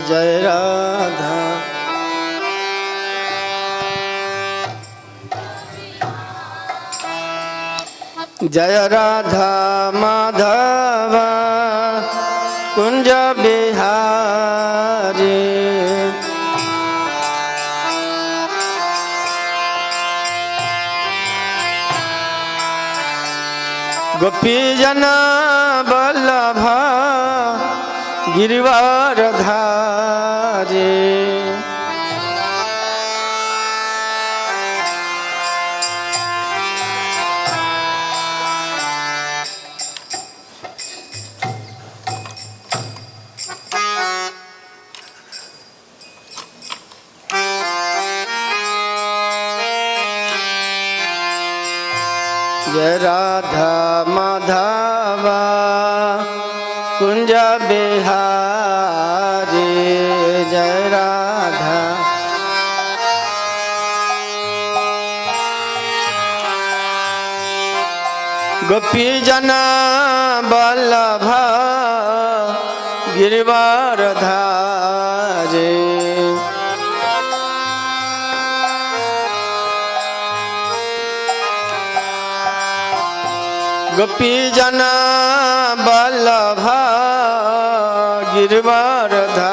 जय राधा। जय राधा माधव कुंज बिहारी। गोपी जना वल्लभ गिरिवारधारी। जय राधा माधव कुंज बिहारी। जय राधा। गोपी जना वल्लभ गिरिवारधारी। गोपी जना वल्लभ गिरिवारधारी।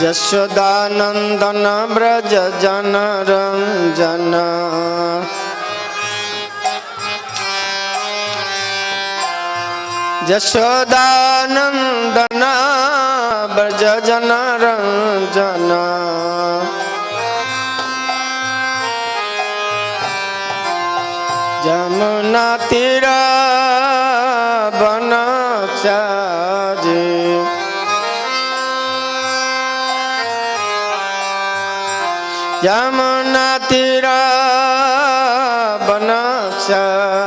यशोदानंदन ब्रज जन रंजन। यशोदानंदन ब्रज जन रंजन। जमुना तीरा बनचारी। जमुना तीरा बनचारी।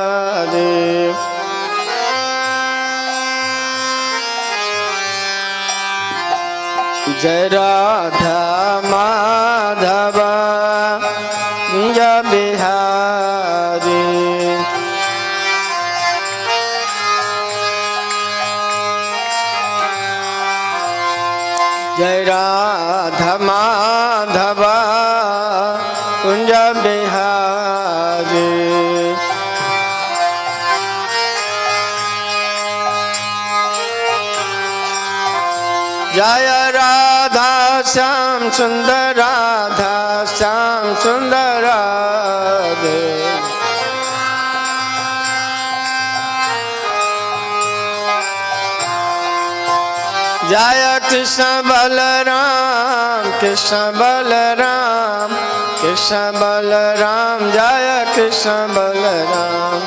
जय राधा माधव कुंज बिहारी। जय राधा माधव कुंज बिहारी। जय राधा श्याम सुंदर राधा श्याम सुंदर राधे। जय कृष्ण बलराम कृष्ण बलराम कृष्ण बलराम। जय कृष्ण बलराम।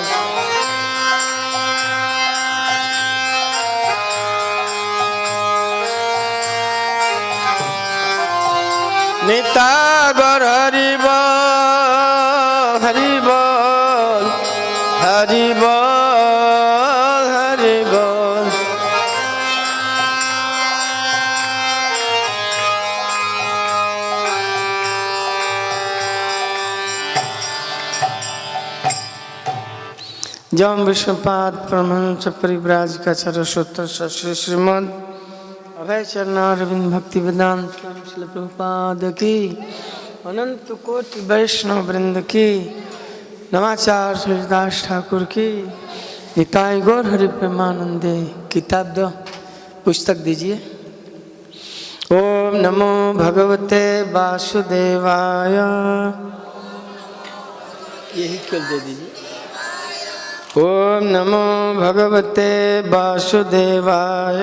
निता गौर हरि बोल हरि बोल हरि बोल हरि बोल। जम विष्णुपाद परमहंस परिव्राजकाचार्य सूत्र श्री श्रीमद अभय चरणारविंद भक्ति वेदांत स्वामी श्रील प्रभुपाद की अनंत कोटि वैष्णव वृंद की नमाचार हरिदास ठाकुर की निताई गौर हरि प्रेमानंदे। किताब दो पुस्तक दीजिए। ओम नमो भगवते वासुदेवाय। यही क्यों दे दीजिए। ओम नमो भगवते वासुदेवाय।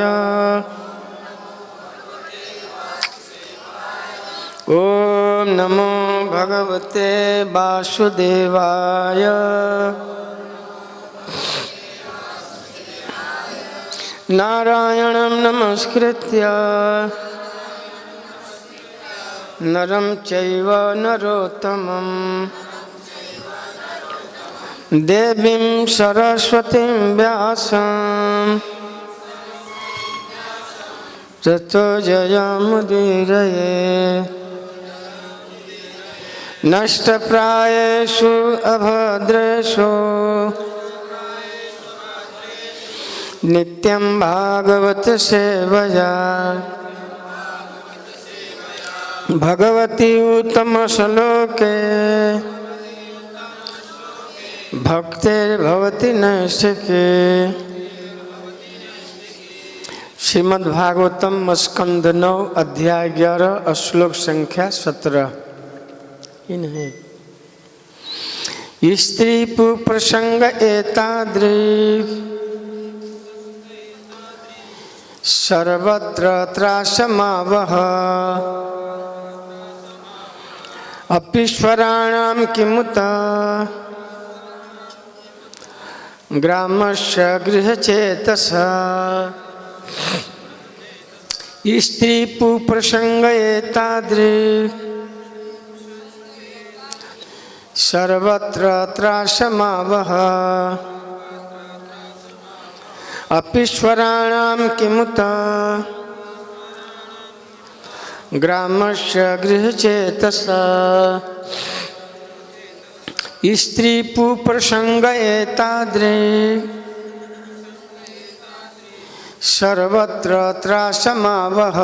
ओम नमो भगवते वासुदेवाय। नारायणं नमस्कृत्य नरं चैव नरोत्तमं देवीं सरस्वतीं व्यासं ततो जयमुदीरये। नष्टप्रायेषु अभद्रेषु नित्यं भागवत सेवया भगवती उत्तम श्लोके भक्तिर्भवति नैष्ठिके। श्रीमद्भागवतम स्कंद 9 अध्याय 11 श्लोक संख्या 17। स्त्री प्रसंग एतादृक् सर्वत्र त्रासमावह अपीश्वराणां किमुत ग्रामस्य गृहचेतसा। स्त्री प्रसंग एतादृक् सर्वत्र त्रासमावह अपीश्वराणां किमुत ग्रामस्य गृहचेतसा। स्त्री प्रसंग एतादृक् सर्वत्र त्रासमावह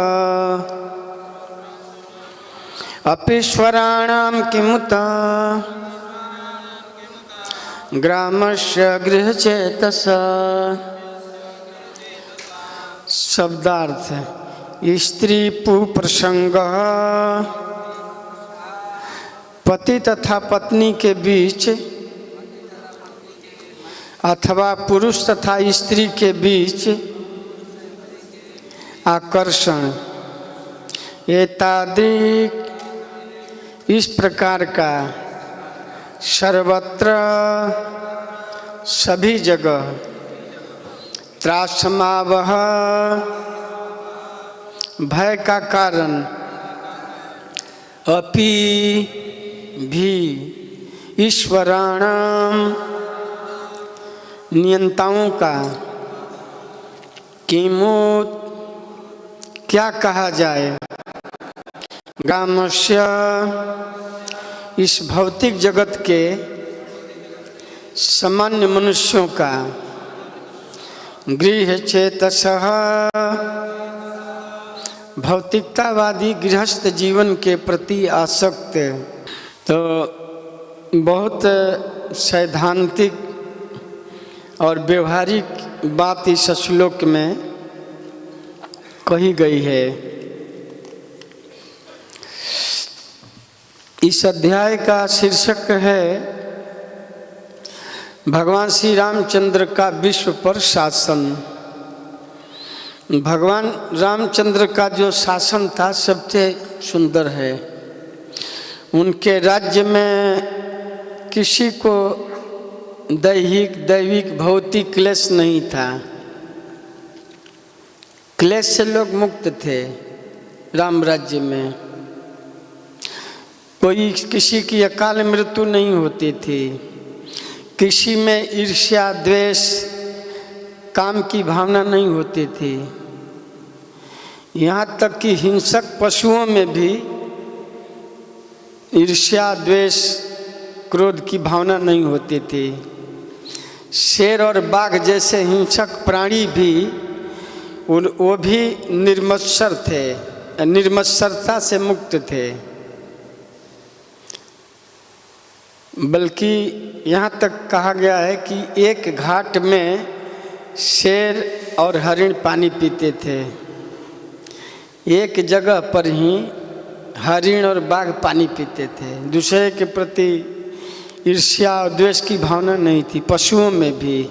अपीश्वराणां किमुत ग्रामस्य गृहचेतसा। शब्दार्थ: स्त्री प्रसंग पति तथा पत्नी के बीच अथवा पुरुष तथा स्त्री के बीच आकर्षण, एतादृक् इस प्रकार का, सर्वत्र सभी जगह, त्रासमावह भय का कारण, अपि भी, ईश्वराणाम नियंताओं का, किमुत क्या कहा जाए, ग्रामस्य इस भौतिक जगत के सामान्य मनुष्यों का, गृहचेतसः भौतिकतावादी गृहस्थ जीवन के प्रति आसक्त। तो बहुत सैद्धांतिक और व्यवहारिक बात इस श्लोक में कही गई है। इस अध्याय का शीर्षक है भगवान श्री रामचंद्र का विश्व पर शासन। भगवान रामचंद्र का जो शासन था सबसे सुंदर है। उनके राज्य में किसी को दैहिक दैविक भौतिक क्लेश नहीं था। क्लेश से लोग मुक्त थे। राम राज्य में कोई किसी की अकाल मृत्यु नहीं होती थी। किसी में ईर्ष्या द्वेष काम की भावना नहीं होती थी। यहाँ तक कि हिंसक पशुओं में भी ईर्ष्या द्वेष क्रोध की भावना नहीं होती थी। शेर और बाघ जैसे हिंसक प्राणी भी वो भी निर्मत्सर थे, निर्मत्सरता से मुक्त थे। बल्कि यहाँ तक कहा गया है कि एक घाट में शेर और हरिण पानी पीते थे। एक जगह पर ही हरिण और बाघ पानी पीते थे। दूसरे के प्रति ईर्ष्या और द्वेष की भावना नहीं थी। पशुओं में भी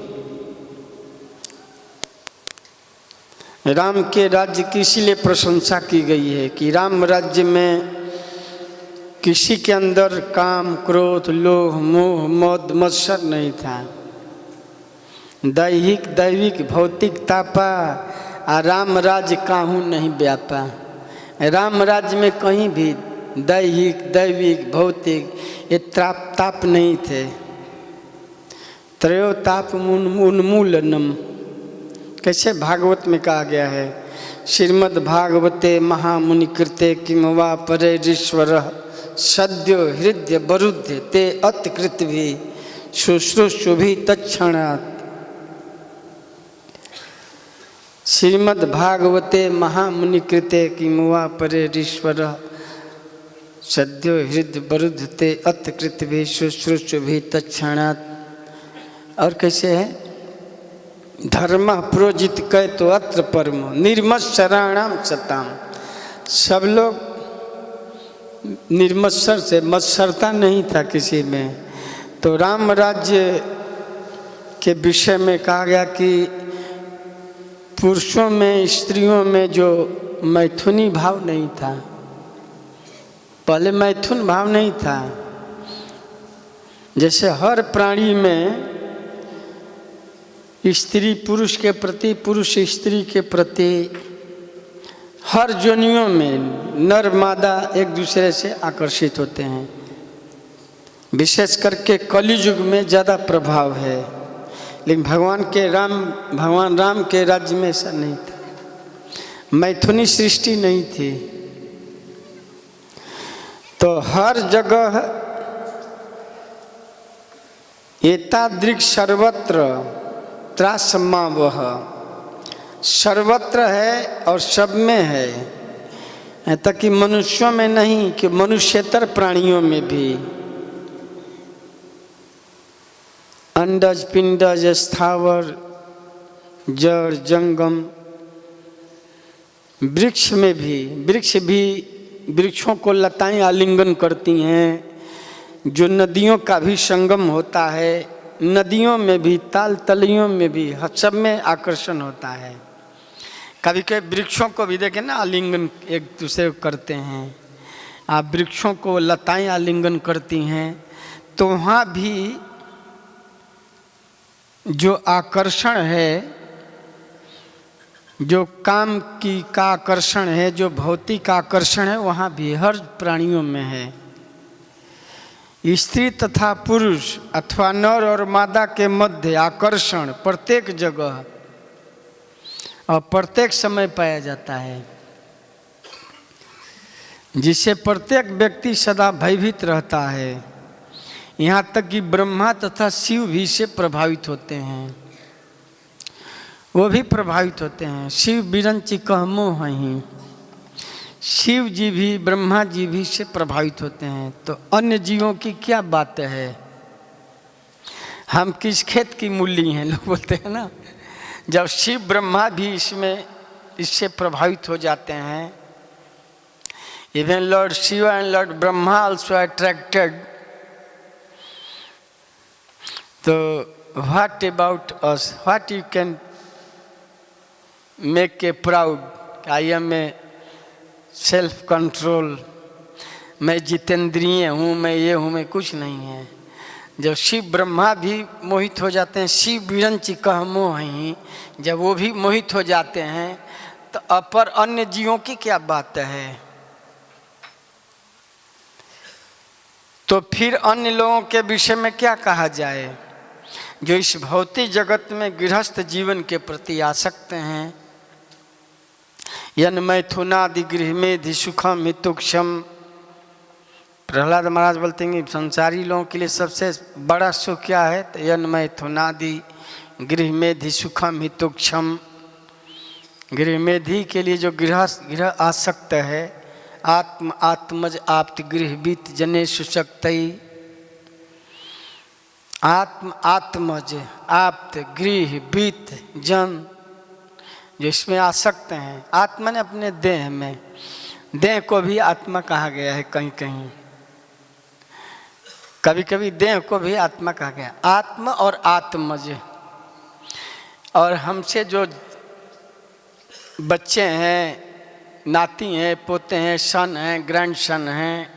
राम के राज्य की इसीलिए प्रशंसा की गई है कि राम राज्य में किसी के अंदर काम क्रोध लोभ मोह मद मत्सर नहीं था। दैहिक दैविक भौतिक तापा आ राम राज्य काहू नहीं व्यापा। राम राज्य में कहीं भी दैहिक दैविक भौतिक ये ताप नहीं थे। त्रयोताप उन्मूलनम कैसे भागवत में कहा गया है, श्रीमद् भागवते महामुनि कृते किम वा परेरीश्वर सद्यो हृदय वरुद्ध ते अत्कृत भी शुश्रूषु भी तत्क्षणात्। श्रीमद् भागवते महामुनि कृते किमुआ परे ऋश्वर सद्यो हृदय वरुद्ध ते अत्कृत भी शुश्रूषु भी तत्क्षणात्। और कैसे है? धर्म प्रोजित कै तो अत्र परमो निर्मत्सराणाम सताम। सब लोग निर्मत्सर से, मत्सरता नहीं था किसी में। तो राम राज्य के विषय में कहा गया कि पुरुषों में स्त्रियों में जो मैथुनी भाव नहीं था, पहले मैथुन भाव नहीं था। जैसे हर प्राणी में स्त्री पुरुष के प्रति, पुरुष स्त्री के प्रति, हर जोनियों में नर मादा एक दूसरे से आकर्षित होते हैं। विशेष करके कलियुग में ज़्यादा प्रभाव है, लेकिन भगवान राम के राज्य में ऐसा नहीं था। मैथुनी सृष्टि नहीं थी। तो हर जगह एतादृक् सर्वत्र त्रासमा वह, सर्वत्र है और सब में है, यहाँ तक कि मनुष्यों में नहीं कि मनुष्यतर प्राणियों में भी। अंडज पिंडज स्थावर जड़ जंगम, वृक्ष में भी, वृक्षों को लताएं आलिंगन करती हैं। जो नदियों का भी संगम होता है, नदियों में भी, ताल तलियों में भी, सब में आकर्षण होता है। कभी कभी वृक्षों को भी देखें ना, आलिंगन एक दूसरे को करते हैं। आप वृक्षों को लताएं आलिंगन करती हैं, तो वहाँ भी जो आकर्षण है, जो काम की का आकर्षण है, जो भौतिक आकर्षण है, वहाँ भी हर प्राणियों में है। स्त्री तथा पुरुष अथवा नर और मादा के मध्य आकर्षण प्रत्येक जगह और प्रत्येक समय पाया जाता है, जिससे प्रत्येक व्यक्ति सदा भयभीत रहता है। यहाँ तक कि ब्रह्मा तथा शिव भी इससे प्रभावित होते हैं, वो भी प्रभावित होते हैं। शिव बिरंची कहमो हैं, शिव जी भी ब्रह्मा जी भी से प्रभावित होते हैं। तो अन्य जीवों की क्या बात है? हम किस खेत की मूली हैं, लोग बोलते हैं ना। जब शिव ब्रह्मा भी इससे प्रभावित हो जाते हैं, even lord Shiv and lord Brahma also attracted, तो what about us, what you can make a proud, I am a self control, मैं जितेंद्रिय हूँ, मैं ये हूँ, मैं कुछ नहीं है। जब शिव ब्रह्मा भी मोहित हो जाते हैं, शिव बिरंची कहमो हैं, जब वो भी मोहित हो जाते हैं, तो अपर अन्य जीवों की क्या बात है? तो फिर अन्य लोगों के विषय में क्या कहा जाए, जो इस भौतिक जगत में गृहस्थ जीवन के प्रति आसक्त हैं। यन मैथुनादि गृह में सुखम हितुक्षम। प्रहलाद महाराज बोलते हैं कि संसारी लोगों के लिए सबसे बड़ा सुख क्या है? तो यन मैथुनादि गृह में सुखम हितुक्षम। गृह मेधि के लिए जो गृह आसक्त है, आत्मज आप्त गृह बीत जने सुशक्तई। आत्मज आप्त गृह बीत जन, जो इसमें आसक्त हैं। आत्मा ने अपने देह में, देह को भी आत्मा कहा गया है कहीं कहीं, कभी कभी देह को भी आत्मा कहा गया। आत्मा और आत्मज। और हमसे जो बच्चे हैं, नाती हैं, पोते हैं, सन हैं, ग्रैंड सन हैं,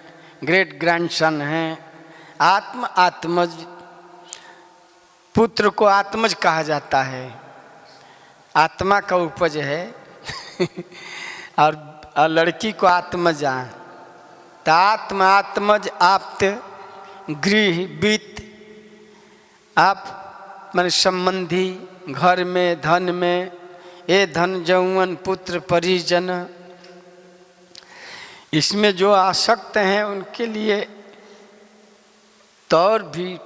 ग्रेट ग्रैंड सन हैं, आत्मज। पुत्र को आत्मज कहा जाता है, आत्मा का उपज है। और लड़की को आत्मजा। तो आत्मज आप्त गृह बीत, आप माने संबंधी, घर में, धन में, ए धन जौवन पुत्र परिजन। इसमें जो आसक्त हैं उनके लिए तो और भी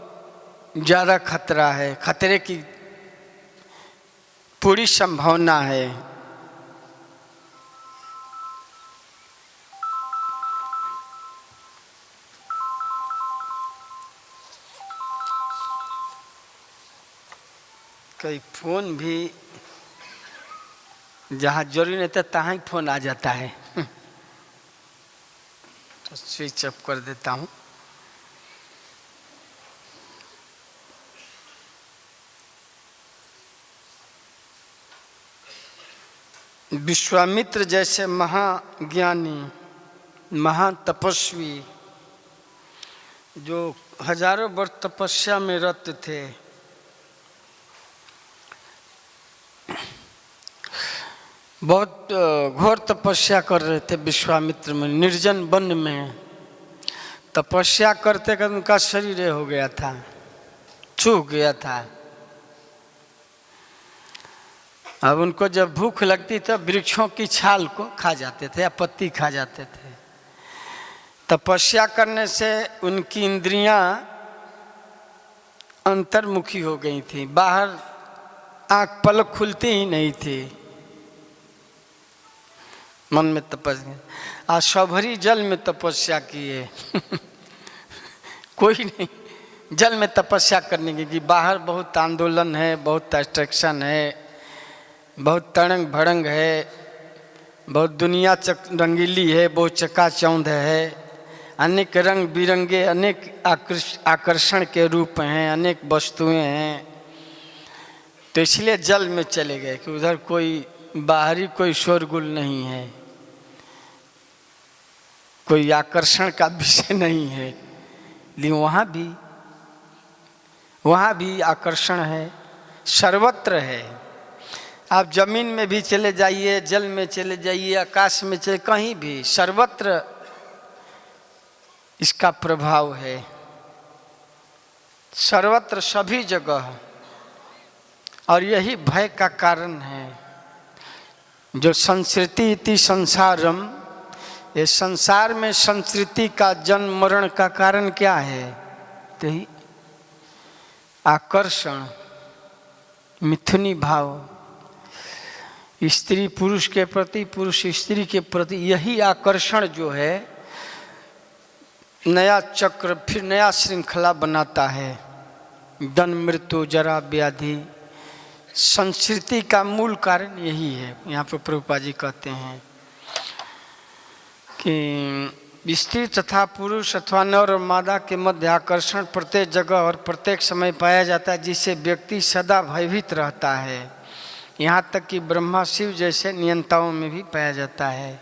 ज़्यादा खतरा है, खतरे की पूरी संभावना है। कई फोन भी जहाँ जरूरी नहीं था तहाँ ही फोन आ जाता है तो स्विच ऑफ कर देता हूँ। विश्वामित्र जैसे महाज्ञानी, महातपस्वी जो हजारों वर्ष तपस्या में रत थे, बहुत घोर तपस्या कर रहे थे विश्वामित्र में, निर्जन वन में तपस्या करते करते उनका शरीर हो गया था, सूख गया था। अब उनको जब भूख लगती तो वृक्षों की छाल को खा जाते थे या पत्ती खा जाते थे। तपस्या करने से उनकी इंद्रियां अंतर्मुखी हो गई थी, बाहर आंख पलक खुलती ही नहीं थी। मन में तपस्या, आज सौभरी जल में तपस्या किए कोई नहीं जल में तपस्या करने की, बाहर बहुत आंदोलन है, बहुत डिस्ट्रैक्शन है, बहुत तड़ंग भड़ंग है, बहुत दुनिया रंगीली है, बहुत चकाचौंध है, अनेक रंग बिरंगे, अनेक आकर्षण के रूप हैं, अनेक वस्तुएं हैं। तो इसलिए जल में चले गए कि उधर कोई बाहरी कोई शोरगुल नहीं है, कोई आकर्षण का विषय नहीं है। लेकिन वहाँ भी आकर्षण है, सर्वत्र है। आप जमीन में भी चले जाइए, जल में चले जाइए, आकाश में चले, कहीं भी सर्वत्र इसका प्रभाव है, सर्वत्र सभी जगह। और यही भय का कारण है। जो संस्कृति इति संसारम, ये संसार में संस्कृति का जन्म मरण का कारण क्या है? तो ही आकर्षण, मिथुनी भाव, स्त्री पुरुष के प्रति, पुरुष स्त्री के प्रति, यही आकर्षण जो है नया चक्र, फिर नया श्रृंखला बनाता है। जन्म मृत्यु जरा व्याधि, संस्कृति का मूल कारण यही है। यहाँ पर प्रभुपाद जी कहते हैं कि स्त्री तथा पुरुष अथवा नर और मादा के मध्य आकर्षण प्रत्येक जगह और प्रत्येक समय पाया जाता है, जिससे व्यक्ति सदा भयभीत रहता है। यहाँ तक कि ब्रह्मा शिव जैसे नियंताओं में भी पाया जाता है,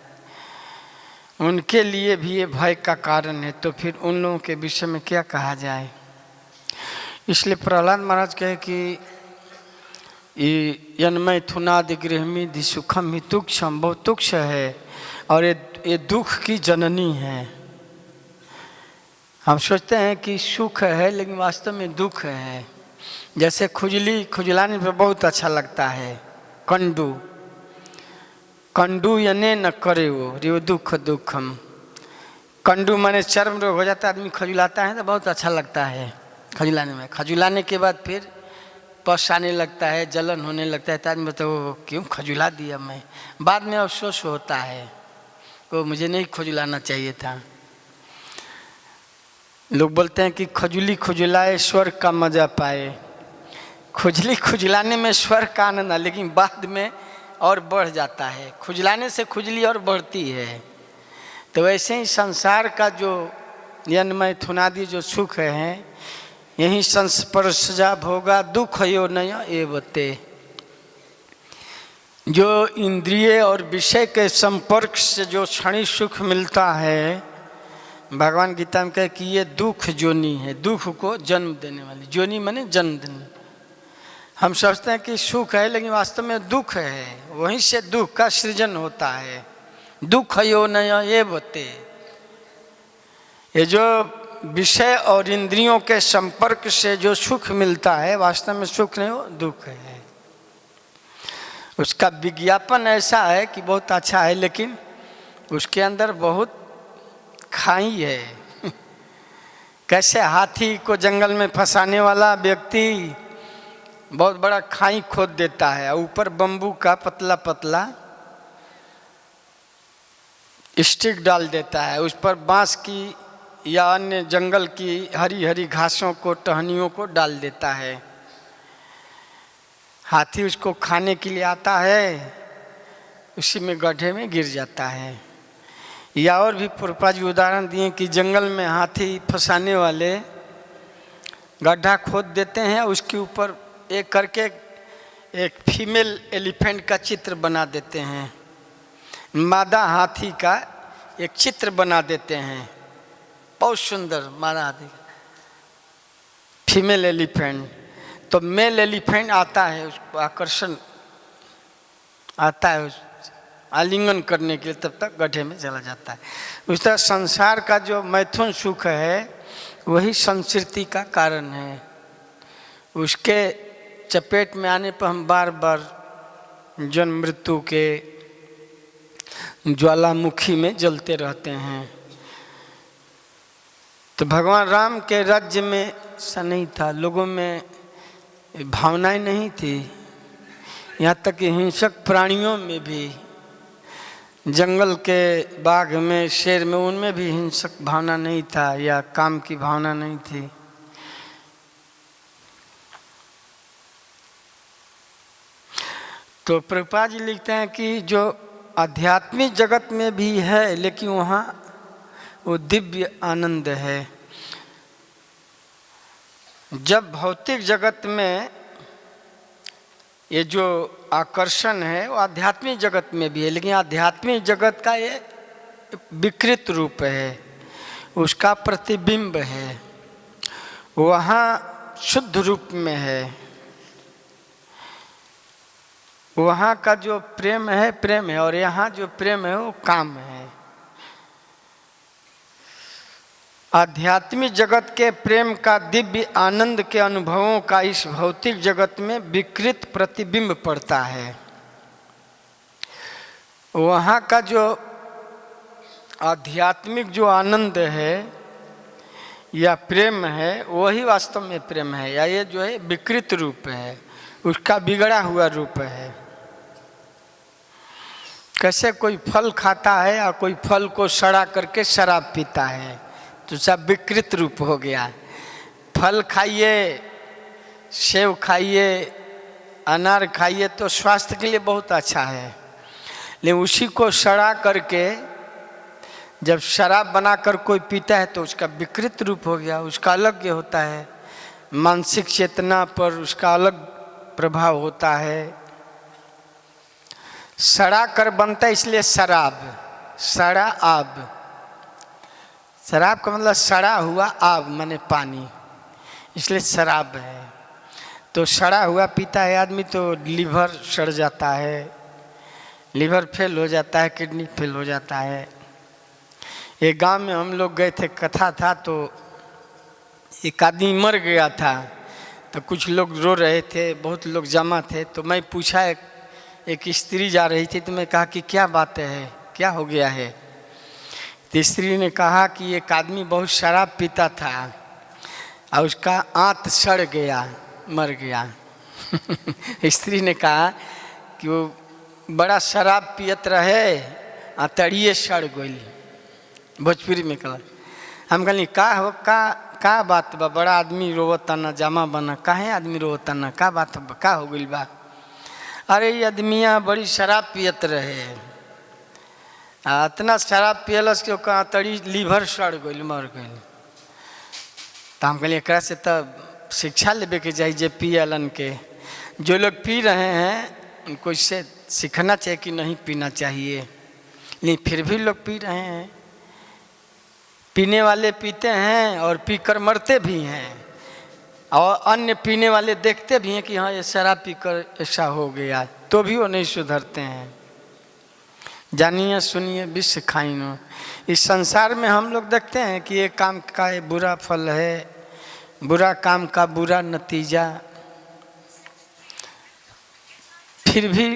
उनके लिए भी ये भय का कारण है। तो फिर उन लोगों के विषय में क्या कहा जाए? इसलिए प्रहलाद महाराज कहे कि यन्मैथुनादि गृहमी दि सुखम ही तुक्षम, बहुत तुक्ष है और ये दुख की जननी है। हम सोचते हैं कि सुख है, लेकिन वास्तव में दुख है। जैसे खुजलाने पर बहुत अच्छा लगता है, कंडू यने न करे वो रे दुख दुखम। कंडू माने चर्म रोग हो जाता है, आदमी खजुलाता है तो बहुत अच्छा लगता है खजुलाने में। खजुलाने के बाद फिर पस आने लगता है, जलन होने लगता है, तो आदमी बताओ क्यों खजुला दिया मैं। बाद में अफसोस होता है, वो मुझे नहीं खजुलाना चाहिए था। लोग बोलते हैं कि खजुली खुजलाए स्वर्ग का मजा पाए। खुजली खुजलाने में स्वर्ग का आनंद है, लेकिन बाद में और बढ़ जाता है। खुजलाने से खुजली और बढ़ती है। तो वैसे ही संसार का जो यन्मय थुनादि जो सुख है, यही संस्पर्शजा भोगा दुख यो नय एवते। जो इंद्रिय और विषय के संपर्क से जो क्षणिक सुख मिलता है, भगवान गीता में कहे कि ये दुख जोनी है, दुख को जन्म देने वाली। जोनी माने जन्म देने। हम सोचते हैं कि सुख है, लेकिन वास्तव में दुख है, वहीं से दुख का सृजन होता है। दुख यो नय एवते। ये जो विषय और इंद्रियों के संपर्क से जो सुख मिलता है, वास्तव में सुख नहीं, वो दुख है। उसका विज्ञापन ऐसा है कि बहुत अच्छा है, लेकिन उसके अंदर बहुत खाई है। कैसे हाथी को जंगल में फंसाने वाला व्यक्ति बहुत बड़ा खाई खोद देता है, ऊपर बम्बू का पतला पतला स्टिक डाल देता है, उस पर बांस की या अन्य जंगल की हरी हरी घासों को, टहनियों को डाल देता है। हाथी उसको खाने के लिए आता है, उसी में गड्ढे में गिर जाता है। या और भी पूर्वज उदाहरण दिए कि जंगल में हाथी फंसाने वाले गड्ढा खोद देते हैं, उसके ऊपर एक करके एक फीमेल एलिफेंट का चित्र बना देते हैं, मादा हाथी का एक चित्र बना देते हैं, बहुत सुंदर मादा हाथी, फीमेल एलिफेंट। तो मेल एलिफेंट आता है, उसको आकर्षण आता है उस आलिंगन करने के लिए, तब तक गड्ढे में चला जाता है। उस तरह संसार का जो मैथुन सुख है वही संस्कृति का कारण है। उसके चपेट में आने पर हम बार बार जन्म मृत्यु के ज्वालामुखी में जलते रहते हैं। तो भगवान राम के राज्य में ऐसा नहीं था, लोगों में भावनाएं नहीं थी। यहाँ तक कि हिंसक प्राणियों में भी, जंगल के बाघ में, शेर में, उनमें भी हिंसक भावना नहीं था या काम की भावना नहीं थी। तो प्रभुपाद जी लिखते हैं कि जो आध्यात्मिक जगत में भी है, लेकिन वहाँ वो दिव्य आनंद है। जब भौतिक जगत में ये जो आकर्षण है वो आध्यात्मिक जगत में भी है, लेकिन आध्यात्मिक जगत का ये विकृत रूप है, उसका प्रतिबिंब है, वहाँ शुद्ध रूप में है। वहाँ का जो प्रेम है प्रेम है, और यहाँ जो प्रेम है वो काम है। आध्यात्मिक जगत के प्रेम का, दिव्य आनंद के अनुभवों का इस भौतिक जगत में विकृत प्रतिबिंब पड़ता है। वहाँ का जो आध्यात्मिक जो आनंद है या प्रेम है वही वास्तव में प्रेम है, या ये जो है विकृत रूप है, उसका बिगड़ा हुआ रूप है। कैसे कोई फल खाता है या कोई फल को सड़ा करके शराब पीता है, तो सब विकृत रूप हो गया। फल खाइए, सेब खाइए, अनार खाइए तो स्वास्थ्य के लिए बहुत अच्छा है, लेकिन उसी को सड़ा करके जब शराब बनाकर कोई पीता है तो उसका विकृत रूप हो गया, उसका अलग होता है, मानसिक चेतना पर उसका अलग प्रभाव होता है। सड़ा कर बनता है इसलिए शराब, सड़ा आब, शराब का मतलब सड़ा हुआ आब माने पानी, इसलिए शराब है। तो सड़ा हुआ पीता है आदमी तो लीवर सड़ जाता है, लीवर फेल हो जाता है, किडनी फेल हो जाता है। एक गांव में हम लोग गए थे, कथा था, तो एक आदमी मर गया था, तो कुछ लोग रो रहे थे, बहुत लोग जमा थे। तो मैं पूछा, एक स्त्री जा रही थी, तो मैं कहा कि क्या बात है, क्या हो गया है? तो स्त्री ने कहा कि एक आदमी बहुत शराब पीता था और उसका आंत सड़ गया, मर गया। स्त्री ने कहा कि वो बड़ा शराब पियत रहे, आंतड़िए सड़ गई। भोजपुरी में कहा, हम कहली का बात बा, बड़ा आदमी रोवता ना, जामा बना, काहे आदमी रोवता ना, का बात बा, का हो गई बा? अरे ये आदमिया बड़ी शराब पियत रहे, इतना शराब पियलस कि ओकर आंतड़ी लीवर सड़ गई, मर गई। तो हम कहलिए एकरा से तब शिक्षा लेवे के चाहिए, जे पियलन के, जो लोग पी रहे हैं उनको इससे सीखना चाहिए कि नहीं पीना चाहिए, लेकिन फिर भी लोग पी रहे हैं। पीने वाले पीते हैं और पीकर मरते भी हैं, और अन्य पीने वाले देखते भी हैं कि हाँ ये शराब पीकर ऐसा हो गया, तो भी वो नहीं सुधरते हैं। जानिए सुनिए विश्व खाइनो। इस संसार में हम लोग देखते हैं कि ये काम का ये बुरा फल है, बुरा काम का बुरा नतीजा, फिर भी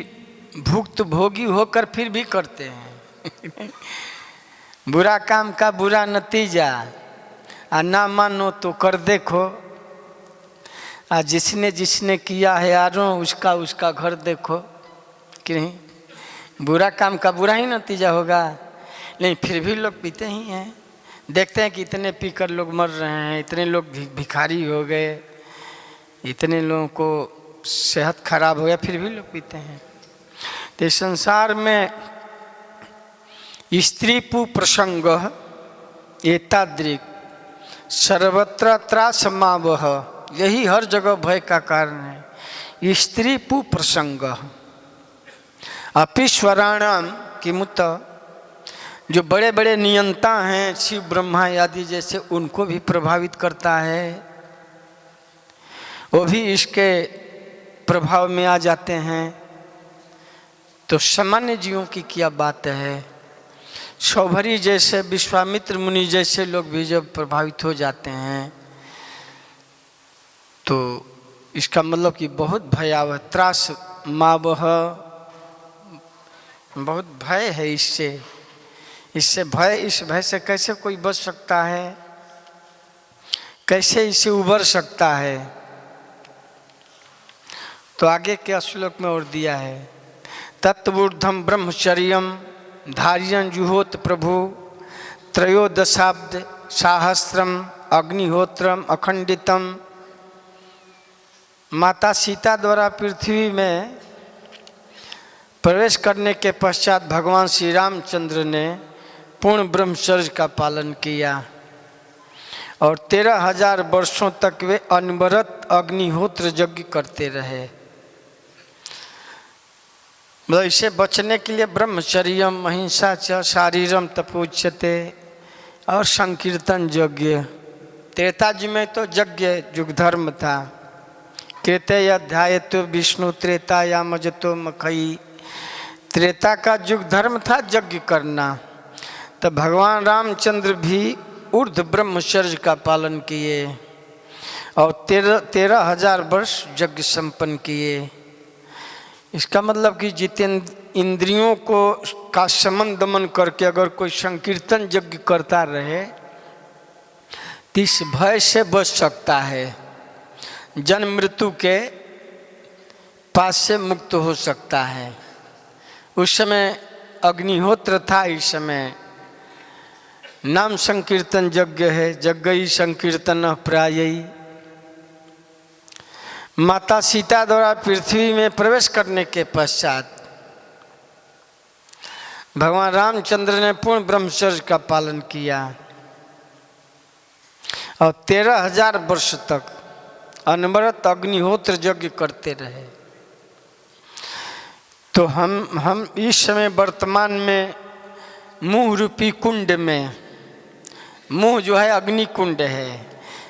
भुक्त भोगी होकर फिर भी करते हैं। बुरा काम का बुरा नतीजा, आ ना मानो तो कर देखो, आ जिसने जिसने किया है यारों उसका उसका घर देखो। कि नहीं, बुरा काम का बुरा ही नतीजा होगा। लेकिन फिर भी लोग पीते ही हैं। देखते हैं कि इतने पीकर लोग मर रहे हैं, इतने लोग भिखारी हो गए, इतने लोगों को सेहत खराब हो गया, फिर भी लोग पीते हैं। तो संसार में स्त्री पु प्रसंग एतादृक सर्वत्र त्रासमावह, यही हर जगह भय का कारण है। स्त्री पु प्रसंग अपीश्वराणाम किमुत, जो बड़े बड़े नियंता हैं शिव ब्रह्मा आदि जैसे, उनको भी प्रभावित करता है। वो भी इसके प्रभाव में आ जाते हैं। तो सामान्य जीवों की क्या बात है। शौभरी जैसे, विश्वामित्र मुनि जैसे लोग भी जब प्रभावित हो जाते हैं तो इसका मतलब कि बहुत भयावह त्रास मावह, बहुत भय है इससे भय, इस भय से कैसे कोई बच सकता है, कैसे इससे उबर सकता है। तो आगे के श्लोक में और दिया है, तत्वूर्धम ब्रह्मचर्यम धार्यं जुहोत प्रभु त्रयोदशाब्द सहस्रम अग्निहोत्रम अखंडितम। माता सीता द्वारा पृथ्वी में प्रवेश करने के पश्चात भगवान श्री रामचंद्र ने पूर्ण ब्रह्मचर्य का पालन किया और 13,000 वर्षों तक वे अनवरत अग्निहोत्र यज्ञ करते रहे। मतलब इसे बचने के लिए ब्रह्मचर्यम अहिंसा च शारीरम तपोच्यते और संकीर्तन यज्ञ। त्रेता जी में तो यज्ञ युग धर्म था। कृत्य अध्याय तो विष्णु त्रेता या मजतो मखई, त्रेता का युग धर्म था यज्ञ करना। तो भगवान रामचंद्र भी ऊर्ध्व ब्रह्मचर्य का पालन किए और 13,000 वर्ष यज्ञ संपन्न किए। इसका मतलब कि जितेंद्र इंद्रियों को का समन दमन करके अगर कोई संकीर्तन यज्ञ करता रहे तो इस भय से बच सकता है, जन्म मृत्यु के पास से मुक्त हो सकता है। उस समय अग्निहोत्र था, इस समय नाम संकीर्तन यज्ञ है। यज्ञ संकीर्तन प्रायई। माता सीता द्वारा पृथ्वी में प्रवेश करने के पश्चात भगवान रामचंद्र ने पूर्ण ब्रह्मचर्य का पालन किया और 13,000 वर्ष तक अनवरत अग्निहोत्र यज्ञ करते रहे। तो हम इस समय वर्तमान में मुंह रूपी कुंड में, मुंह जो है अग्नि कुंड है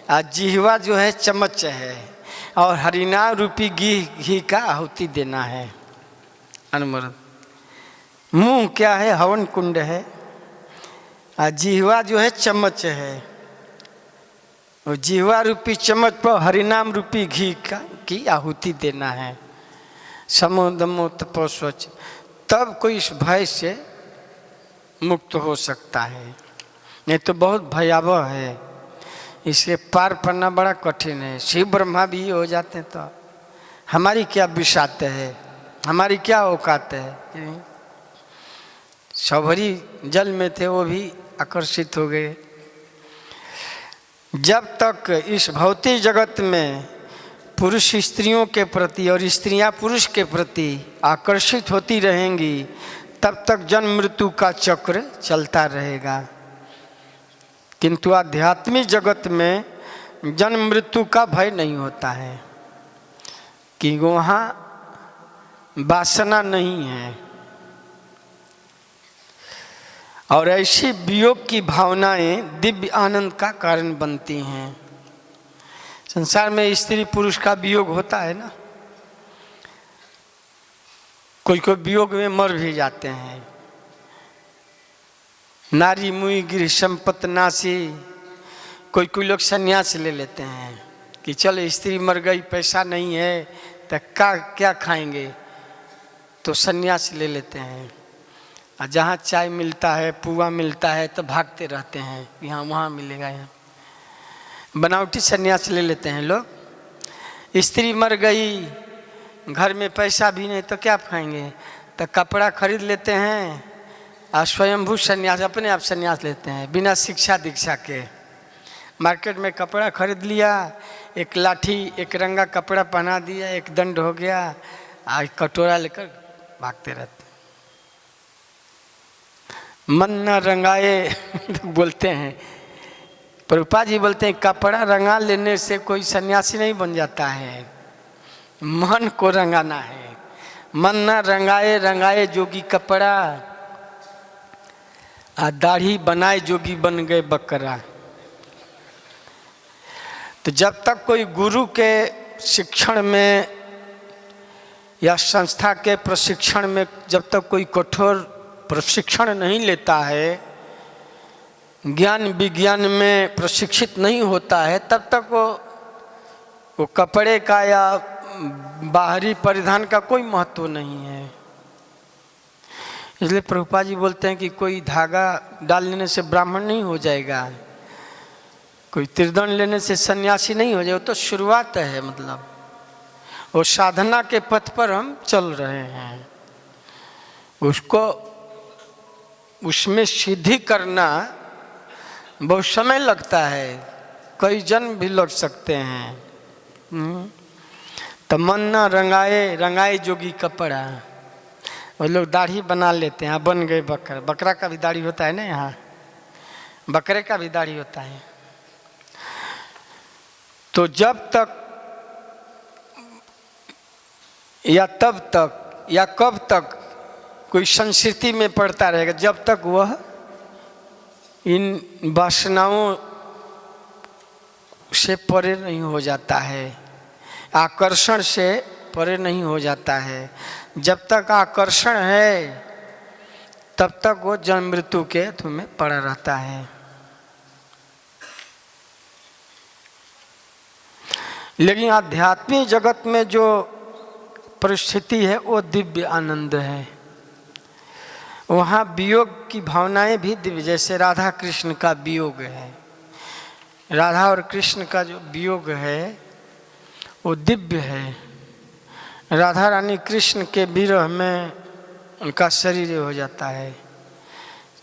और जिह्वा जो है चमच है और हरिनाम रूपी घी का आहुति देना है अनवरत। मुंह क्या है, हवन कुंड है और जिह्वा जो है चमच है। और जिह्वा रूपी चमच पर हरिनाम रूपी घी की आहुति देना है। समो दमो तपो स्वच्छ, तब कोई इस भय से मुक्त हो सकता है। नहीं तो बहुत भयावह है, इसे पार पाना बड़ा कठिन है। शिव ब्रह्मा भी हो जाते हैं तो हमारी क्या बिसात है, हमारी क्या औकात है। शौभरी जल में थे, वो भी आकर्षित हो गए। जब तक इस भौतिक जगत में पुरुष स्त्रियों के प्रति और स्त्रियां पुरुष के प्रति आकर्षित होती रहेंगी, तब तक जन्म मृत्यु का चक्र चलता रहेगा। किंतु आध्यात्मिक जगत में जन्म मृत्यु का भय नहीं होता है, कि वहाँ वासना नहीं है। और ऐसी वियोग की भावनाएं दिव्य आनंद का कारण बनती हैं। संसार में स्त्री पुरुष का वियोग होता है ना, कोई कोई वियोग में मर भी जाते हैं। नारी मुई गिर संपत नासी, कोई कोई लोग संन्यास ले लेते हैं कि चलो स्त्री मर गई, पैसा नहीं है तो क्या खाएंगे, तो संन्यास ले लेते हैं। और जहाँ चाय मिलता है, पुआ मिलता है तो भागते रहते हैं, यहाँ वहाँ मिलेगा। यहाँ बनावटी सन्यास ले लेते हैं लोग। स्त्री मर गई, घर में पैसा भी नहीं तो क्या खाएंगे, तो कपड़ा खरीद लेते हैं और स्वयंभू सन्यास, अपने आप सन्यास लेते हैं बिना शिक्षा दीक्षा के। मार्केट में कपड़ा खरीद लिया, एक लाठी एक रंगा कपड़ा पहना दिया, एक दंड हो गया, आज कटोरा लेकर भागते रहते। मन न रंगाए बोलते हैं, प्रभुपाद जी बोलते हैं कपड़ा रंगा लेने से कोई सन्यासी नहीं बन जाता है, मन को रंगाना है। मन न रंगाए रंगाए जोगी कपड़ा, आ दाढ़ी बनाए जोगी बन गए बकरा। तो जब तक कोई गुरु के शिक्षण में या संस्था के प्रशिक्षण में जब तक कोई कठोर प्रशिक्षण नहीं लेता है, ज्ञान विज्ञान में प्रशिक्षित नहीं होता है, तब तक वो कपड़े का या बाहरी परिधान का कोई महत्व नहीं है। इसलिए प्रभुपाद जी बोलते हैं कि कोई धागा डाल लेने से ब्राह्मण नहीं हो जाएगा, कोई त्रिदंड लेने से सन्यासी नहीं हो जाएगा। तो शुरुआत है, मतलब वो साधना के पथ पर हम चल रहे हैं, उसको उसमें सिद्धि करना बहुत समय लगता है, कई जन्म भी लग सकते हैं। तो मन न रंगाए रंगाए जोगी कपड़ा, वो लोग दाढ़ी बना लेते हैं, बन गए बकरा। बकरा का भी दाढ़ी होता है ना, यहाँ बकरे का भी दाढ़ी होता है। तो जब तक या तब तक या कब तक कोई संस्कृति में पड़ता रहेगा, जब तक वह इन वासनाओं से परे नहीं हो जाता है, आकर्षण से परे नहीं हो जाता है। जब तक आकर्षण है तब तक वो जन्म मृत्यु के धुएं में पड़ा रहता है। लेकिन आध्यात्मिक जगत में जो परिस्थिति है वो दिव्य आनंद है। वहाँ वियोग की भावनाएं भी दिव्य, जैसे राधा कृष्ण का वियोग है, राधा और कृष्ण का जो वियोग है वो दिव्य है। राधा रानी कृष्ण के विरह में उनका शरीर हो जाता है।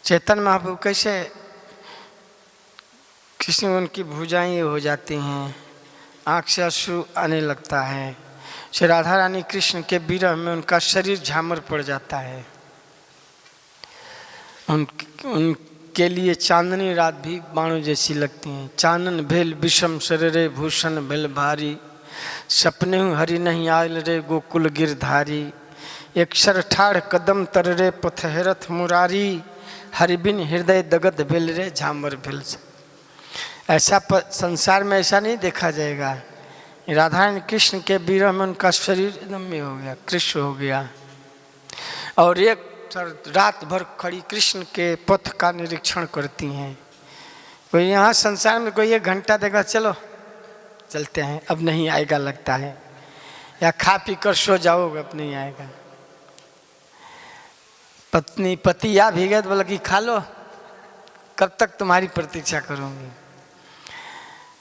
चैतन्य महाप्रभु कैसे कृष्ण उनकी भुजाएं हो जाती हैं, आँख से अश्रु आने लगता है। श्री राधा रानी कृष्ण के विरह में उनका शरीर झामर पड़ जाता है। उनके लिए चांदनी रात भी बाणों जैसी लगती हैं। चानन भेल विषम शरीरे भूषण भेल भारी, सपने हरि नहीं आयल रे गोकुल गिरधारी। एक सर ठाड़ कदम तर रे पथहरथ मुरारी, हरिबिन हृदय दगद भेल रे झामर भेल। ऐसा संसार में ऐसा नहीं देखा जाएगा। राधा रानी कृष्ण के विरह में उनका शरीर एकदम में हो गया, कृष्ण हो गया। और एक रात भर खड़ी कृष्ण के पथ का निरीक्षण करती हैं। कोई यहाँ संसार में कोई 1 घंटा देगा, चलो चलते हैं, अब नहीं आएगा लगता है, या खा पी कर सो जाओ, अब नहीं आएगा। पत्नी पति या भी गए तो बोला कि खा लो, कब तक तुम्हारी प्रतीक्षा करूँगी।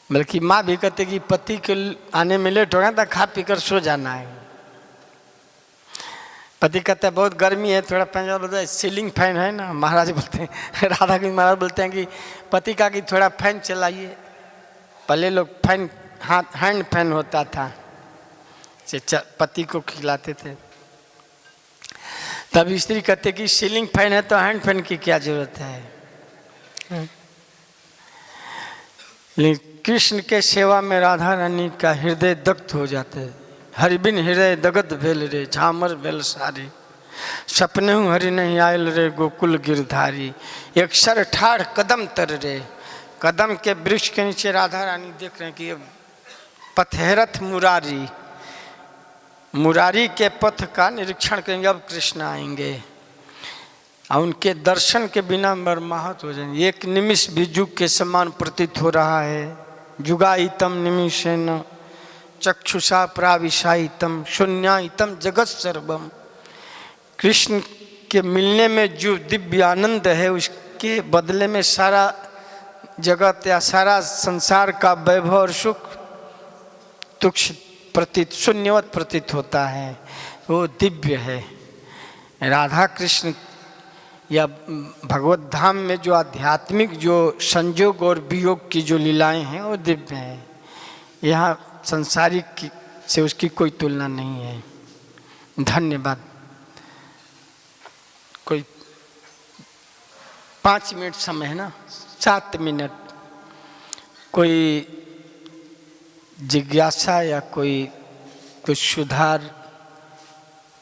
बल्कि माँ भी कहते कि पति के आने में लेट होगा तो खा पी कर सो जाना है। पति कहते हैं बहुत गर्मी है, थोड़ा फैन, बोलता है सीलिंग फैन है ना, महाराज बोलते हैं, राधा कृष्ण महाराज बोलते हैं कि पति का कि थोड़ा फैन चलाइए। पहले लोग फैन, हाथ हैंड फैन होता था, पति को खिलाते थे। तब स्त्री कहते कि सीलिंग फैन है तो हैंड फैन की क्या जरूरत है। लेकिन कृष्ण के सेवा में राधा रानी का हृदय दग्ध हो जाते हैं। हरिबिन हृदय दगद भेल रे झामर भेल सारी, सपने हरि नहीं आयल रे गोकुल गिरधारी। एक सर ठाड़ कदम तर रे, कदम के वृक्ष के नीचे राधा रानी देख रहे हैं कि पथहरथ मुरारी, मुरारी के पथ का निरीक्षण करेंगे, अब कृष्ण आएंगे और उनके दर्शन के बिना मर्माहत हो जाएंगे। एक निमिष भी जुग के समान प्रतीत हो रहा है। जुगाइतम निमिषेन चक्षुषा प्राविशाइतम शून्याइतम जगत सर्वम। कृष्ण के मिलने में जो दिव्य आनंद है, उसके बदले में सारा जगत या सारा संसार का वैभव और सुख तुक्ष प्रतीत, शून्यवत प्रतीत होता है, वो दिव्य है। राधा कृष्ण या भगवत धाम में जो आध्यात्मिक जो संयोग और वियोग की जो लीलाएं हैं वो दिव्य हैं। यहाँ संसारिक से उसकी कोई तुलना नहीं है। धन्यवाद। कोई 5 मिनट समय है ना, 7 मिनट। कोई जिज्ञासा या कोई कुछ सुधार,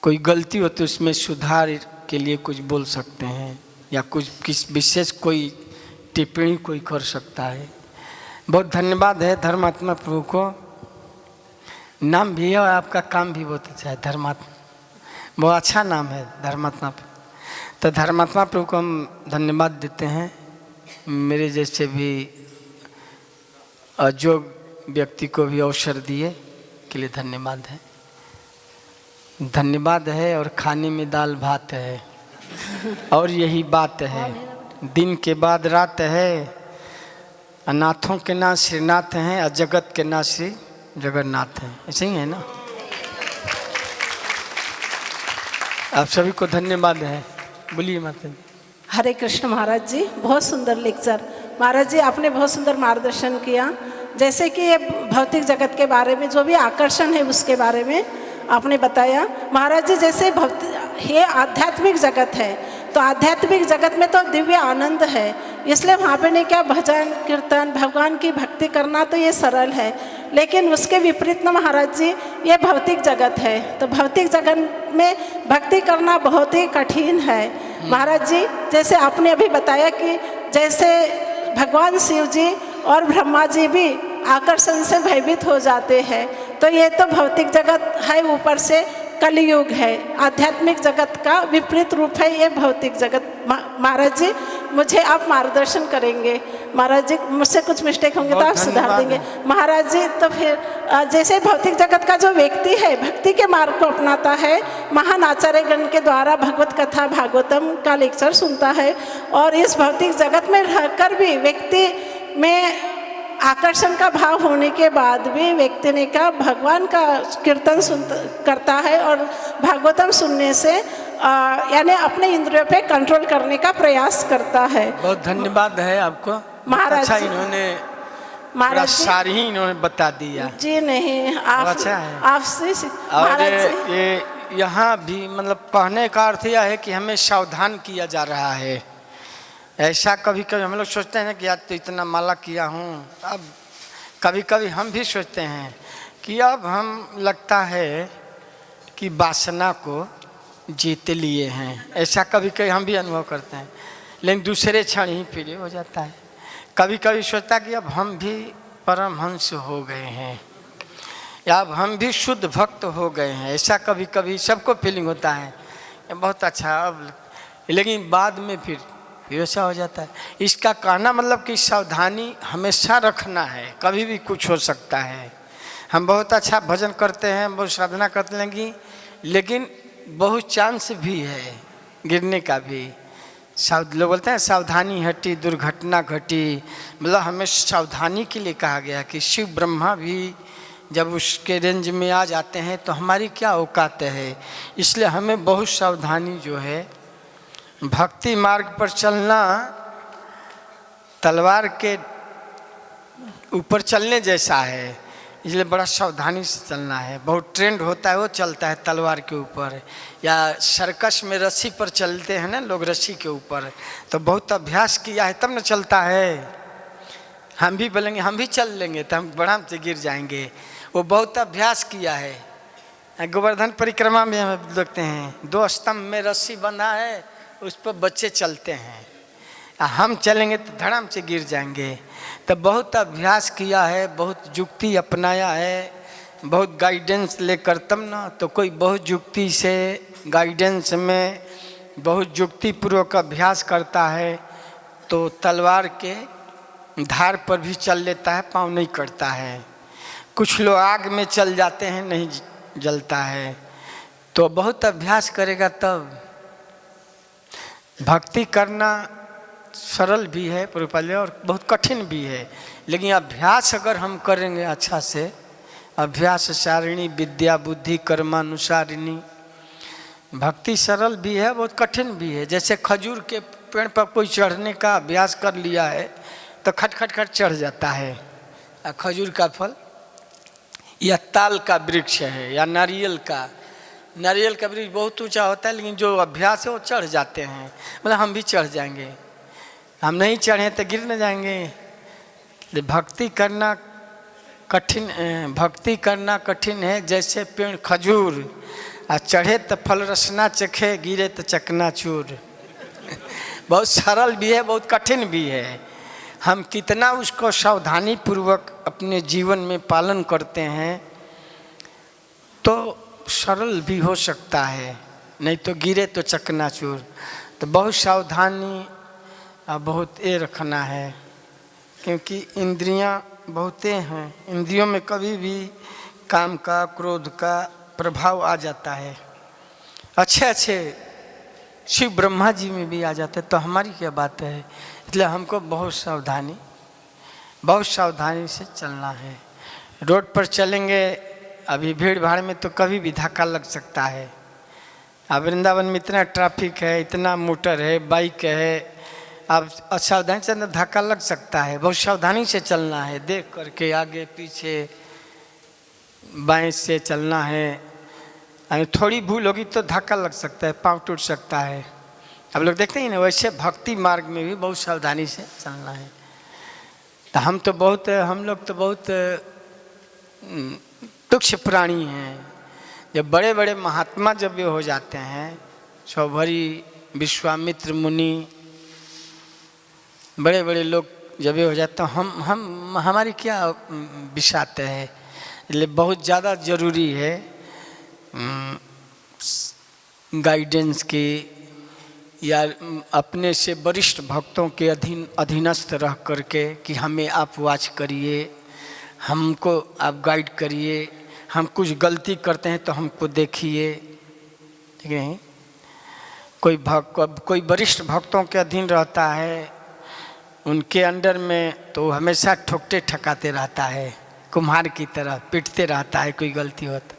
कोई गलती हो तो उसमें सुधार के लिए कुछ बोल सकते हैं, या कुछ किस विशेष कोई टिप्पणी कोई कर सकता है। बहुत धन्यवाद है धर्मात्मा प्रभु को। नाम भी है और आपका काम भी बहुत अच्छा है, धर्मात्मा, बहुत अच्छा नाम है धर्मात्मा। तो धर्मात्मा प्रभु को हम धन्यवाद देते हैं। मेरे जैसे भी अयोग्य व्यक्ति को भी अवसर दिए के लिए धन्यवाद है। धन्यवाद है। और खाने में दाल भात है और यही बात है। दिन के बाद रात है। अनाथों के नाथ श्रीनाथ हैं और जगत के नाथ श्री जगन्नाथ हैं। ऐसे ही है ना। आप सभी को धन्यवाद है। बोलिए माता जी। हरे कृष्ण महाराज जी, बहुत सुंदर लेक्चर। महाराज जी आपने बहुत सुंदर मार्गदर्शन किया। जैसे कि ये भौतिक जगत के बारे में जो भी आकर्षण है उसके बारे में आपने बताया। महाराज जी जैसे ये आध्यात्मिक जगत है, तो आध्यात्मिक जगत में तो दिव्य आनंद है, इसलिए वहाँ पे नहीं क्या भजन कीर्तन भगवान की भक्ति करना तो ये सरल है। लेकिन उसके विपरीत ना महाराज जी ये भौतिक जगत है, तो भौतिक जगत में भक्ति करना बहुत ही कठिन है। महाराज जी जैसे आपने अभी बताया कि जैसे भगवान शिव जी और ब्रह्मा जी भी आकर्षण से भयभीत हो जाते हैं, तो ये तो भौतिक जगत है, ऊपर से कलयुग है, आध्यात्मिक जगत का विपरीत रूप है ये भौतिक जगत। महाराज जी मुझे आप मार्गदर्शन करेंगे। महाराज जी मुझसे कुछ मिस्टेक होंगे तो आप सुधार देंगे। महाराज जी तो फिर जैसे भौतिक जगत का जो व्यक्ति है भक्ति के मार्ग को अपनाता है, महान आचार्यगण के द्वारा भगवत कथा भागवतम का लेक्चर सुनता है, और इस भौतिक जगत में रहकर भी व्यक्ति में आकर्षण का भाव होने के बाद भी व्यक्ति ने का भगवान का कीर्तन करता है और भागवतम सुनने से यानी अपने इंद्रियों पे कंट्रोल करने का प्रयास करता है। बहुत धन्यवाद है आपको महाराज। अच्छा इन्होंने महाराज सारी ही इन्होंने बता दिया जी। नहीं आप अच्छा है। आपसे और ये यहाँ भी मतलब कहने का अर्थ यह है कि हमें सावधान किया जा रहा है। ऐसा कभी कभी हम लोग सोचते हैं कि आज तो इतना माला किया हूँ, अब कभी कभी हम भी सोचते हैं कि अब हम लगता है कि वासना को जीत लिए हैं। ऐसा कभी कभी हम भी अनुभव करते हैं, लेकिन दूसरे क्षण ही फिर हो जाता है। कभी कभी सोचता कि अब हम भी परमहंस हो गए हैं या अब हम भी शुद्ध भक्त हो गए हैं। ऐसा कभी कभी सबको फीलिंग होता है, बहुत अच्छा अब, लेकिन बाद में फिर ऐसा हो जाता है। इसका कहना मतलब कि सावधानी हमेशा रखना है, कभी भी कुछ हो सकता है। हम बहुत अच्छा भजन करते हैं, बहुत साधना करते हैं, लेकिन बहुत चांस भी है गिरने का भी। लोग बोलते हैं सावधानी हटी दुर्घटना घटी, मतलब हमें सावधानी के लिए कहा गया कि शिव ब्रह्मा भी जब उसके रेंज में आ जाते हैं तो हमारी क्या औकात है। इसलिए हमें बहुत सावधानी जो है, भक्ति मार्ग पर चलना तलवार के ऊपर चलने जैसा है, इसलिए बड़ा सावधानी से चलना है। बहुत ट्रेंड होता है वो चलता है तलवार के ऊपर, या सर्कस में रस्सी पर चलते हैं ना लोग, रस्सी के ऊपर, तो बहुत अभ्यास किया है तब न चलता है। हम भी बोलेंगे हम भी चल लेंगे तो हम बड़ा से गिर जाएंगे, वो बहुत अभ्यास किया है। गोवर्धन परिक्रमा में हम देखते हैं 2 स्तंभ में रस्सी बंधा है, उस पर बच्चे चलते हैं, हम चलेंगे तो धड़ाम से गिर जाएंगे। तो बहुत अभ्यास किया है, बहुत युक्ति अपनाया है, बहुत गाइडेंस लेकर तब ना, तो कोई बहुत युक्ति से गाइडेंस में बहुत युक्तिपूर्वक अभ्यास करता है तो तलवार के धार पर भी चल लेता है, पाँव नहीं करता है। कुछ लोग आग में चल जाते हैं, नहीं जलता है। तो बहुत अभ्यास करेगा तब भक्ति करना सरल भी है प्रभुपाद और बहुत कठिन भी है, लेकिन अभ्यास अगर हम करेंगे अच्छा से, अभ्यास सारिणी विद्या बुद्धि कर्मानुसारिणी, भक्ति सरल भी है बहुत कठिन भी है। जैसे खजूर के पेड़ पर कोई चढ़ने का अभ्यास कर लिया है तो खट खट खट चढ़ जाता है, खजूर का फल, या ताल का वृक्ष है या नारियल का वृक्ष बहुत ऊंचा होता है, लेकिन जो अभ्यास है वो चढ़ जाते हैं। मतलब हम भी चढ़ जाएंगे, हम नहीं चढ़े तो गिर न जाएंगे। भक्ति करना कठिन है। जैसे पेड़ खजूर आ चढ़े तो फल रसना चखे, गिरे तो चकनाचूर। बहुत सरल भी है बहुत कठिन भी है। हम कितना उसको सावधानी पूर्वक अपने जीवन में पालन करते हैं तो सरल भी हो सकता है, नहीं तो गिरे तो चकनाचूर। तो बहुत सावधानी और बहुत ये रखना है, क्योंकि इंद्रियां बहुते हैं, इंद्रियों में कभी भी काम का क्रोध का प्रभाव आ जाता है। अच्छे शिव ब्रह्मा जी में भी आ जाते हैं, तो हमारी क्या बात है। इसलिए हमको बहुत सावधानी से चलना है। रोड पर चलेंगे, अभी भीड़ भाड़ में तो कभी भी धक्का लग सकता है। अब वृंदावन में इतना ट्रैफिक है, इतना मोटर है, बाइक है, अब असावधानी से धक्का लग सकता है। बहुत सावधानी से चलना है, देख करके आगे पीछे बाएं से चलना है। थोड़ी भूल होगी तो धक्का लग सकता है, पाँव टूट सकता है। अब लोग देखते हैं ना, वैसे भक्ति मार्ग में भी बहुत सावधानी से चलना है। तो हम लोग तो बहुत तुच्छ प्राणी हैं। जब बड़े बड़े महात्मा जब ये हो जाते हैं, सौभरी विश्वामित्र मुनि, बड़े बड़े लोग जब ये हो जाते तो हमारी क्या विषाते है। इसलिए बहुत ज़्यादा ज़रूरी है गाइडेंस की, या अपने से वरिष्ठ भक्तों के अधीनस्थ रह करके कि हमें आप वाच करिए, हमको आप गाइड करिए, हम कुछ गलती करते हैं तो हमको देखिए, ठीक है। कोई वरिष्ठ भक्तों के अधीन रहता है, उनके अंडर में तो हमेशा ठोकते ठकाते रहता है, कुम्हार की तरह पीटते रहता है कोई गलती होता।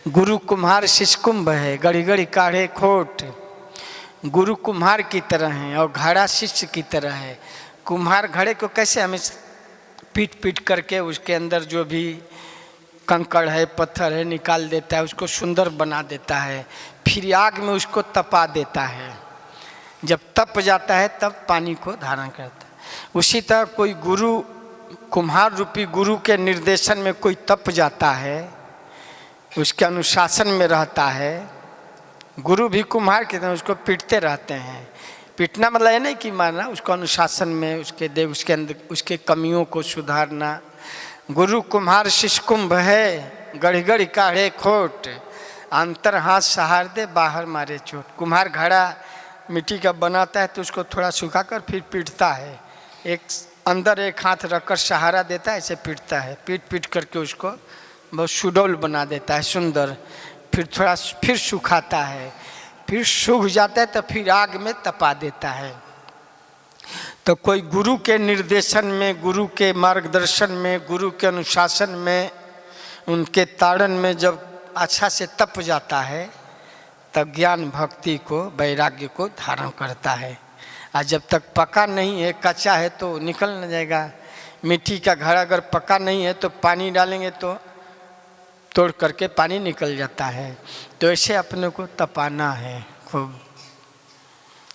गुरु कुम्हार शिष्य कुंभ है, घड़ी घड़ी काढ़े खोट। गुरु कुम्हार की तरह है और घड़ा शिष्य की तरह है। कुम्हार घड़े को कैसे हमें पीट पीट करके उसके अंदर जो भी कंकड़ है पत्थर है निकाल देता है, उसको सुंदर बना देता है, फिर आग में उसको तपा देता है। जब तप जाता है तब पानी को धारण करता है। उसी तरह कोई गुरु, कुम्हार रूपी गुरु के निर्देशन में कोई तप जाता है, उसके अनुशासन में रहता है। गुरु भी कुम्हार की तरह उसको पीटते रहते हैं। पीटना मतलब ये नहीं कि मारना, उसको अनुशासन में उसके अंदर उसके कमियों को सुधारना। गुरु कुम्हार शिष्य कुंभ है, गढ़ी गढ़ी काढ़े खोट, अंतर हाथ सहार दे बाहर मारे चोट। कुम्हार घड़ा मिट्टी का बनाता है तो उसको थोड़ा सुखाकर फिर पीटता है, एक अंदर एक हाथ रखकर सहारा देता है, ऐसे पीटता है, पीट पीट करके उसको बहुत सुडौल बना देता है, सुंदर। फिर सुखाता है, फिर सूख जाता है तो फिर आग में तपा देता है। तो कोई गुरु के निर्देशन में, गुरु के मार्गदर्शन में, गुरु के अनुशासन में, उनके ताड़न में जब अच्छा से तप जाता है तब ज्ञान भक्ति को, वैराग्य को धारण करता है। और जब तक पका नहीं है, कच्चा है तो निकल न जाएगा। मिट्टी का घड़ा अगर पका नहीं है तो पानी डालेंगे तो तोड़ करके पानी निकल जाता है। तो ऐसे अपने को तपाना है खूब।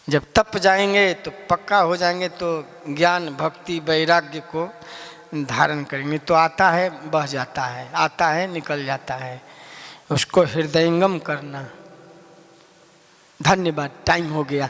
जब तप जाएंगे तो पक्का हो जाएंगे तो ज्ञान भक्ति वैराग्य को धारण करेंगे। तो आता है बह जाता है, आता है निकल जाता है, उसको हृदयंगम करना। धन्यवाद, टाइम हो गया।